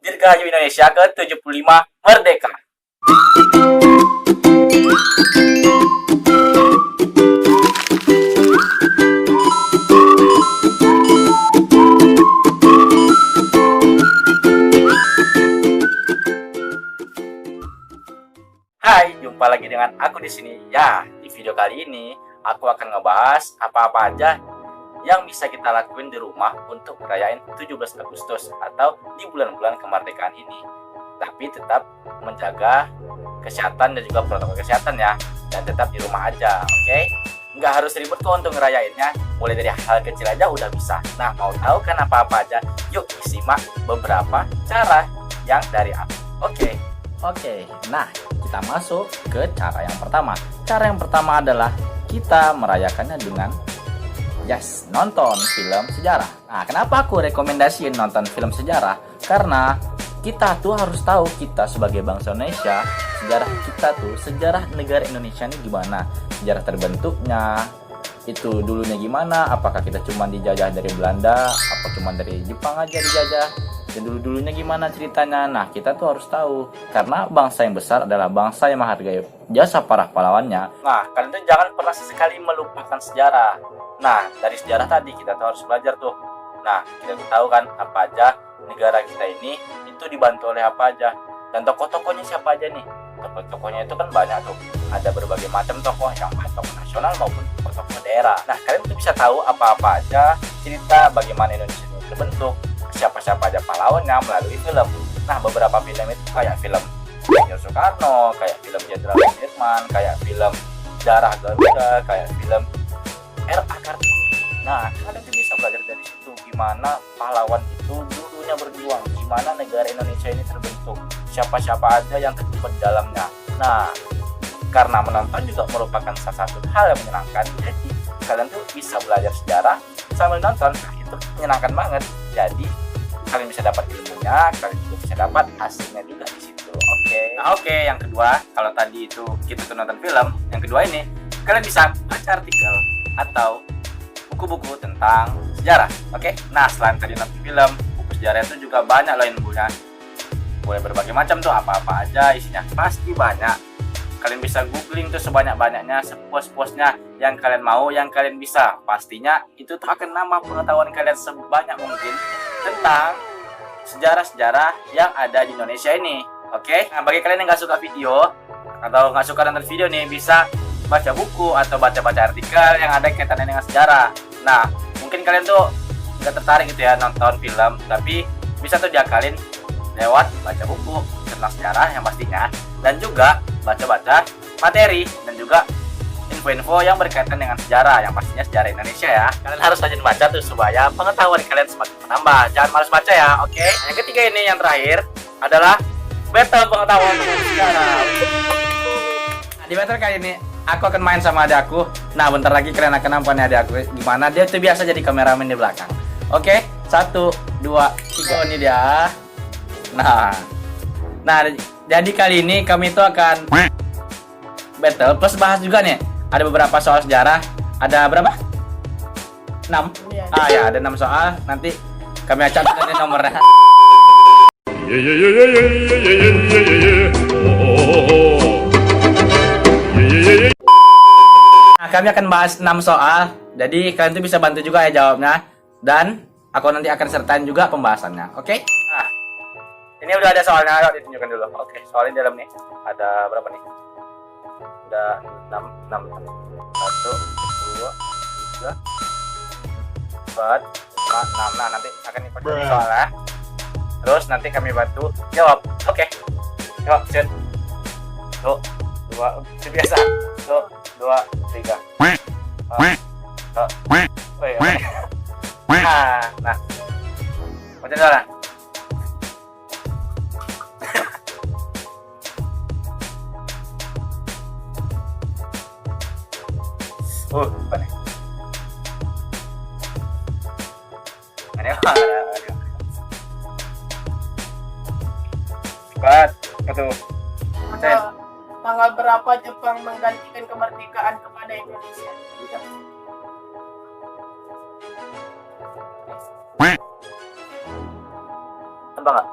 Dirgahayu Indonesia ke-75 Merdeka. Hai, jumpa lagi dengan aku di sini. Ya, di video kali ini aku akan ngebahas apa-apa aja yang bisa kita lakuin di rumah untuk merayain 17 Agustus atau di bulan-bulan kemerdekaan ini. Tapi tetap menjaga kesehatan dan juga protokol kesehatan ya. Dan tetap di rumah aja, oke? Nggak harus ribet kok untuk ngerayainnya. Mulai dari hal kecil aja udah bisa. Nah, mau tahu kan apa-apa aja? Yuk disimak beberapa cara yang dari aku. Oke, nah kita masuk ke cara yang pertama. Cara yang pertama adalah kita merayakannya dengan nonton film sejarah. Nah, kenapa aku rekomendasiin nonton film sejarah? Karena kita tuh harus tahu kita sebagai bangsa Indonesia, sejarah negara Indonesia ini gimana, sejarah terbentuknya, itu dulunya gimana, apakah kita cuma dijajah dari Belanda, apa cuma dari Jepang aja dijajah, dan dulu-dulunya gimana ceritanya. Nah, kita tuh harus tahu, karena bangsa yang besar adalah bangsa yang menghargai jasa para pahlawannya. Nah, kalian tuh jangan pernah sesekali melupakan sejarah. Nah, dari sejarah tadi kita tuh harus belajar tuh. Nah, kita tuh tahu kan apa aja negara kita ini itu dibantu oleh apa aja, dan tokoh-tokohnya siapa aja nih. Tokoh-tokohnya itu kan banyak tuh, ada berbagai macam tokoh, yang tokoh nasional maupun tokoh daerah. Nah, kalian tuh bisa tahu apa-apa aja cerita bagaimana Indonesia ini terbentuk, siapa-siapa aja pahlawannya melalui film. Nah, beberapa film itu kayak film Insinyur Soekarno, kayak film Jenderal Sudirman, kayak film Sejarah Garuda, kayak film R.A. Kartini. Nah, kalian tuh bisa belajar dari situ gimana pahlawan itu dulunya berjuang, gimana negara Indonesia ini terbentuk, siapa-siapa aja yang terlibat di dalamnya. Nah, karena menonton juga merupakan salah satu hal yang menyenangkan, jadi kalian tuh bisa belajar sejarah sambil nonton. Nah, itu menyenangkan banget. Jadi kalian bisa dapat ilmunya, kalian juga bisa dapat hasilnya juga di situ. Oke, yang kedua, kalau tadi itu kita tuh nonton film, yang kedua ini kalian bisa baca artikel atau buku-buku tentang sejarah. Nah, selain tadi nonton film, buku sejarah itu juga banyak loh ilmunya. Boleh berbagai macam tuh, apa-apa aja isinya, pasti banyak. Kalian bisa googling tuh sebanyak-banyaknya, sepuas-puasnya yang kalian mau, yang kalian bisa. Pastinya itu tuh akan nambah pengetahuan kalian sebanyak mungkin tentang sejarah-sejarah yang ada di Indonesia ini. Nah, bagi kalian yang nggak suka video atau nggak suka nonton video nih, bisa baca buku atau baca-baca artikel yang ada kaitannya dengan sejarah. Nah, mungkin kalian tuh nggak tertarik gitu ya nonton film, tapi bisa tuh diakalin lewat baca buku tentang sejarah yang pastinya, dan juga baca-baca materi dan juga info-info yang berkaitan dengan sejarah yang pastinya sejarah Indonesia ya. Kalian harus rajin baca tuh supaya pengetahuan kalian semakin menambah. Jangan malas baca ya, Yang ketiga ini yang terakhir adalah battle pengetahuan tentang sejarah. Di battle kali ini aku akan main sama adik aku. Nah, bentar lagi kalian akan nampak nih adik aku gimana dia tuh biasa jadi kameramen di belakang. 1, 2, 3. Ini dia. Nah, jadi kali ini kami itu akan battle plus bahas juga nih. Ada beberapa soal sejarah. Ada berapa? 6? Ya, ada 6 soal. Nanti kami acak ini nomornya. Nah, kami akan bahas 6 soal. Jadi kalian tuh bisa bantu juga ya jawabnya. Dan aku nanti akan sertain juga pembahasannya. Nah, ini udah ada soalnya, yuk ditunjukkan dulu. Soalnya di dalam nih ada berapa nih? Ada 6. 1, 2, 3, 4, 5, 6. Nah, nanti akan diperbaiki soalnya. Terus nanti kami bantu jawab. Yuk, set. 1, 2, itu biasa. 1, 2, 3. Nah. Macam mana? Apa nih? Cepat, betul. Tanggal berapa Jepang menggantikan kemerdekaan kepada Indonesia? Apa nggak?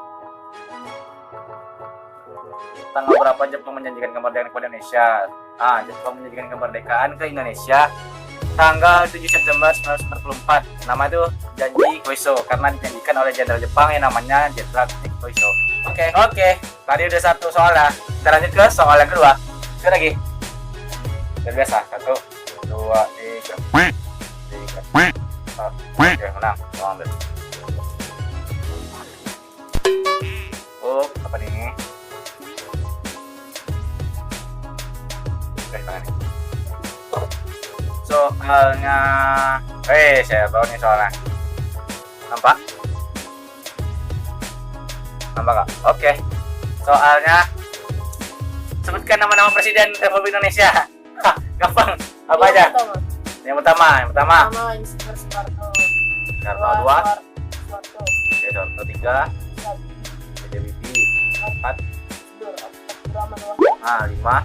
tanggal berapa Jepang menjanjikan kemerdekaan kepada Indonesia? Jepang menjanjikan kemerdekaan ke Indonesia tanggal 7 September 1944. Nama itu janji Koiso karena dijanjikan oleh jenderal Jepang yang namanya Jenderal Koiso. Oke. Tadi udah satu soal lah. Kita lanjut ke soal yang kedua. Sekali lagi. Biar biasa. 1, 2, 3. 3. Oke, menang. Mau ambil. Apa nih? Tangan nih. Soalnya, saya tahu nih soalnya. Nampak nggak? Oke. Soalnya, sebutkan nama-nama Presiden Republik Indonesia. Gampang. Apa aja? Yang pertama. Insinyur Soekarno. Soekarno 2. Oke, Soekarno 3. PJBP 4. 5.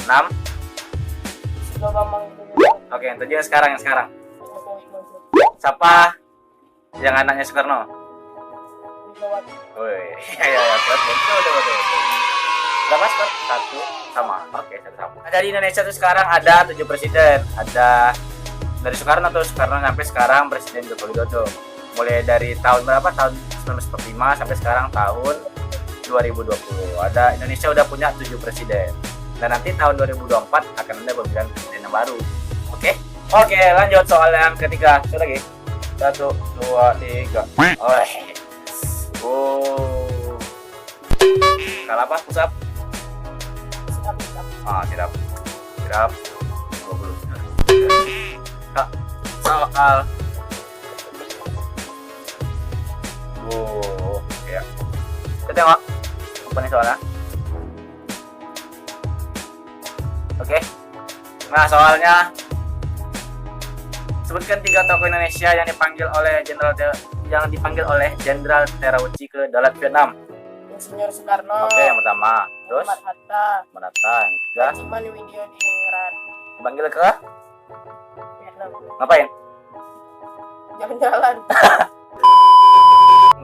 6. Oke, yang 7 yang sekarang. Siapa yang anaknya Soekarno? Woi, ya, betul. Berapa skor? 1 sama. Oke, 1 sama. Nah, dari Indonesia tuh sekarang ada 7 presiden. Ada dari Soekarno sampai sekarang Presiden Joko Widodo. Mulai dari tahun berapa? Tahun 1945 sampai sekarang tahun 2020. Ada Indonesia udah punya 7 presiden. Dan nanti tahun 2024 akan ada pemilihan presiden yang baru. Oke, lanjut soal yang ketiga. Sekali lagi. 1, 2, 3. Kalau apa? Push up? Tidak. 20. Kak, soal. Ya. Kita tengok. Apa nih soalnya? Oke. Nah, soalnya sebutkan 3 tokoh Indonesia yang dipanggil oleh Jenderal Terauchi ke Daulat Vietnam. Insinyur Soekarno. Oke, yang pertama. Terus Muhammad Hatta. Yang ketiga. Rajiman Widodiningrat. Panggil ke Vietnam. ngapain? Jalan-jalan.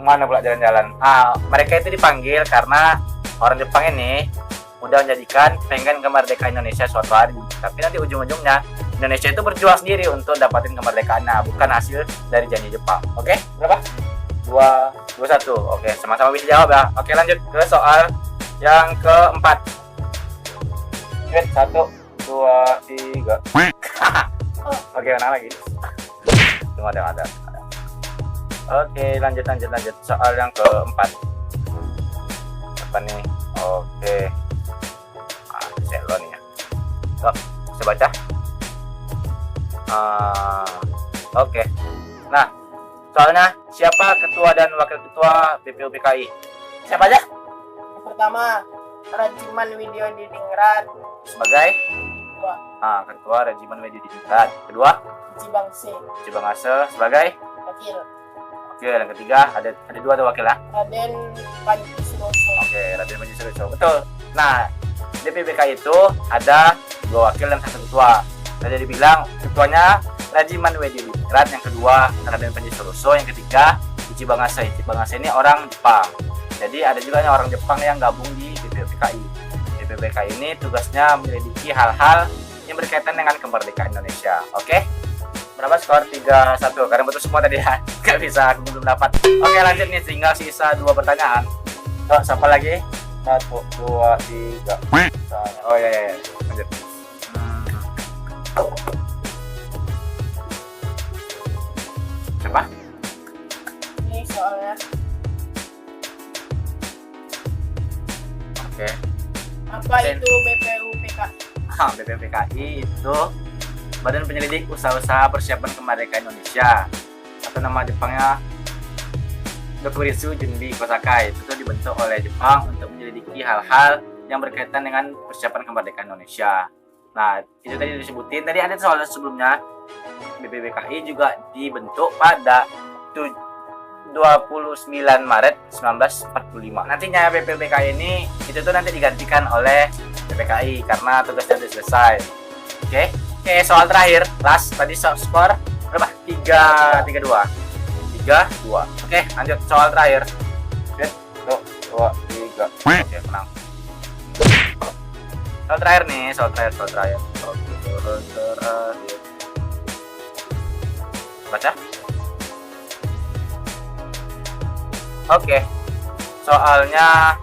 Mana pula jalan-jalan? Mereka itu dipanggil karena orang Jepang ini udah menjadikan pengen kemerdekaan Indonesia suatu hari. Tapi nanti ujung-ujungnya Indonesia itu berjuang sendiri untuk dapatin kemerdekaannya, bukan hasil dari janji Jepang. Oke, berapa? 2-1. Oke, sama-sama bisa jawab ya. Oke, lanjut ke soal yang keempat. 1, 2, 3. Oke, mana lagi? Tunggu, ada. Oke, lanjut soal yang keempat. Apa nih? Oke. Selon ya. Bisa baca? Oke. Nah, soalnya siapa ketua dan wakil ketua BPUPKI? Siapa aja? Yang pertama, Rajiman Widodiningrat. Sebagai? Kedua, ketua Rajiman Widodiningrat. Kedua? Cibangase sebagai? Wakil. Oke, yang ketiga ada 2 tuh wakil lah. Raden Panji Suroso. Oke, Raden Panji Suroso. Betul. Nah, di BPK itu ada 2 wakil dan 1 ketua. Tadi dibilang ketuanya Rajiman Widodiningrat, yang kedua Raden Panji Suroso, yang ketiga Cibangase. Cibangase ini orang Jepang. Jadi ada juga orang Jepang yang gabung di BPPKI. BPPKI ini tugasnya menyelidiki hal-hal yang berkaitan dengan kemerdekaan Indonesia. Oke? Berapa skor? 3-1. Karena betul semua tadi ya. Gak bisa, aku belum dapat. Oke, lanjut nih. Tinggal sisa 2 pertanyaan. Siapa lagi? 1, 2, 3. Oh ya. Lanjut. Siapa? Ini soalnya. Oke. Apa itu BPUPKI? BPPKI itu Badan Penyelidik Usaha-Usaha Persiapan Kemerdekaan Indonesia, atau nama Jepangnya Dokuritsu Junbi Kosakai. Itu dibentuk oleh Jepang untuk menyelidiki hal-hal yang berkaitan dengan persiapan kemerdekaan Indonesia. Nah, itu tadi disebutin. Tadi ada soal sebelumnya, BPPKI juga dibentuk pada 29 Maret 1945. Nantinya BPPKI ini itu tuh nanti digantikan oleh BPKI karena tugasnya sudah selesai. Oke, soal terakhir, last tadi skor berapa? 3-2. Oke, lanjut soal terakhir. Tuh, 2, 3. Oke, menang. Soal terakhir nih, soal terakhir. Baca. Oke. Soalnya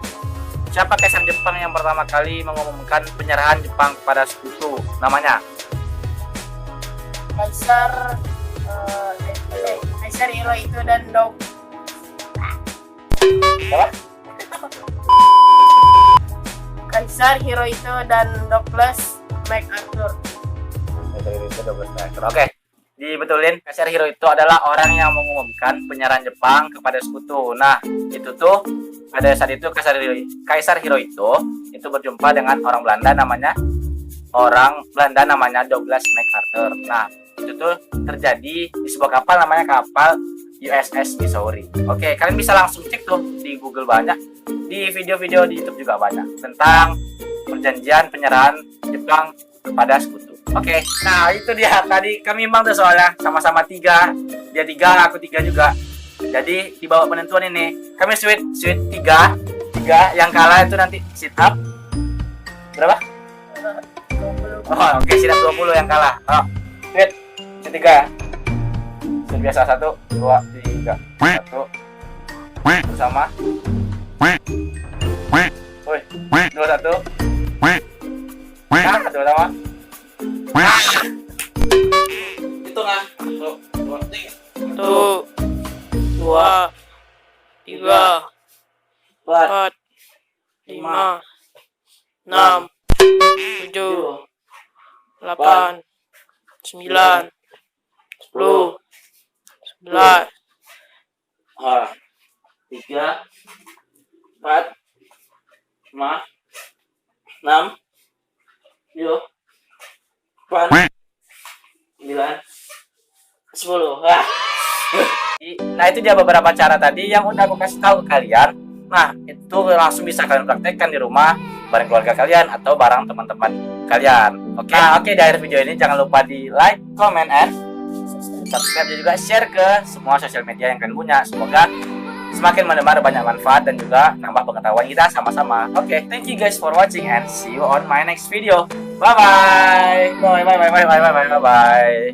siapa kaisar Jepang yang pertama kali mengumumkan penyerahan Jepang kepada sekutu? Namanya? Kaisar Hirohito dan Dog. Apa? Kaisar Hirohito dan Douglas MacArthur. Oke, dibetulin. Kaisar Hirohito adalah orang yang mengumumkan penyerahan Jepang kepada sekutu. Nah, itu tuh pada saat itu Kaisar Hirohito itu berjumpa dengan orang Belanda namanya Douglas MacArthur. Nah, itu tuh terjadi di sebuah kapal namanya kapal USS Missouri. Oke, kalian bisa langsung cek tuh di Google, banyak, di video-video di YouTube juga banyak tentang perjanjian penyerahan Jepang kepada sekutu. Oke, nah itu dia tadi kami imbang tuh soalnya sama-sama 3, dia 3, aku 3 juga. Jadi di bawah penentuan ini kami sweet 3, yang kalah itu nanti sit up berapa? 20. Oh, oke, sit up 20 yang kalah. Oh, sweet 3. Seperti biasa 1, 2, 3. 1 bersama. Woi, 2, 1. Nah, 2 sama. Hitung ah. 1, 2, 3. 1, 2, 3, 4, 5, 6, 7, 8, 9, 10, 11, 3, 4, 5, 6, 7, 8, 9, 10. Nah, itu dia beberapa cara tadi yang udah aku kasih tahu ke kalian. Nah, itu langsung bisa kalian praktekkan di rumah bareng keluarga kalian atau bareng teman-teman kalian. Oke. Nah, oke, di akhir video ini jangan lupa di like, comment, and subscribe, dan juga share ke semua sosial media yang kalian punya. Semoga semakin menyebar banyak manfaat dan juga nambah pengetahuan kita sama-sama. Oke, thank you guys for watching and see you on my next video. Bye bye. Bye bye bye bye bye bye bye bye.